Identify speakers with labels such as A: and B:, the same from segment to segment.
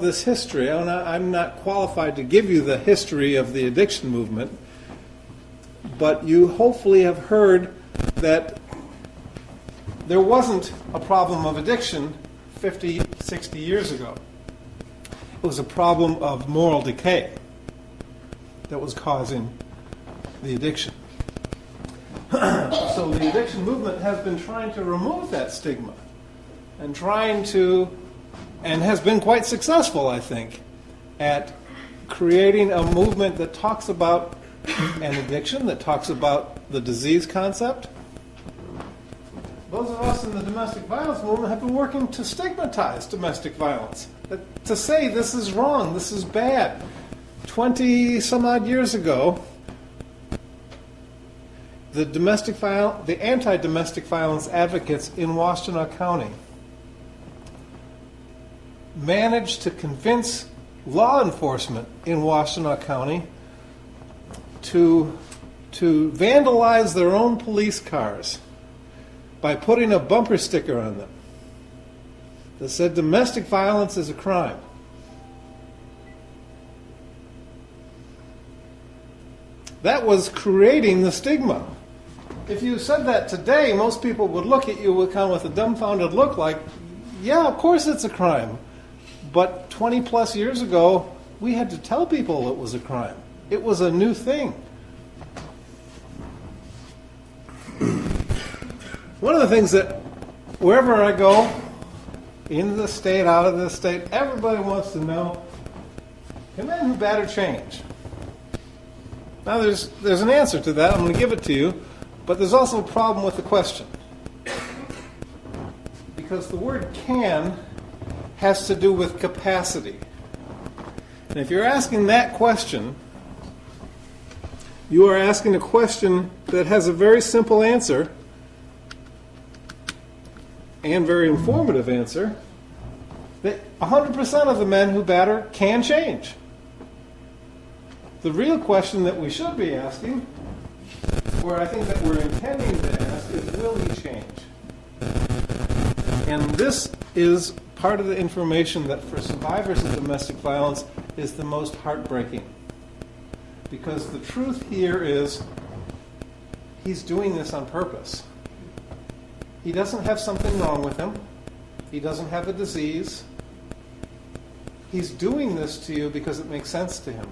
A: This history, I'm not qualified to give you the history of the addiction movement, but you hopefully have heard that there wasn't a problem of addiction 50, 60 years ago. It was a problem of moral decay that was causing the addiction. So the addiction movement has been trying to remove that stigma and has been quite successful, I think, at creating a movement that talks about an addiction, that talks about the disease concept. Those of us in the domestic violence movement have been working to stigmatize domestic violence, to say this is wrong, this is bad. 20 some odd years ago, the anti-domestic violence advocates in Washtenaw County managed to convince law enforcement in Washtenaw County to vandalize their own police cars by putting a bumper sticker on them that said domestic violence is a crime. That was creating the stigma. If you said that today, most people would look at you with a dumbfounded look like, yeah, of course it's a crime. But 20 plus years ago, we had to tell people it was a crime. It was a new thing. One of the things that wherever I go, in the state, out of the state, everybody wants to know, can men who batter change? Now there's an answer to that. I'm going to give it to you. But there's also a problem with the question. Because the word can has to do with capacity. And if you're asking that question, you are asking a question that has a very simple answer and very informative answer, that 100% of the men who batter can change. The real question that we should be asking, or I think that we're intending to ask, is will he change? And this is part of the information that for survivors of domestic violence is the most heartbreaking. Because the truth here is he's doing this on purpose. He doesn't have something wrong with him. He doesn't have a disease. He's doing this to you because it makes sense to him.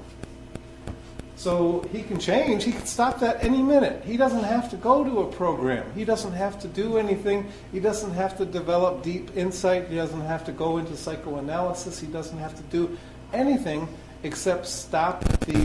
A: So he can change. He can stop that any minute. He doesn't have to go to a program. He doesn't have to do anything. He doesn't have to develop deep insight. He doesn't have to go into psychoanalysis. He doesn't have to do anything except stop the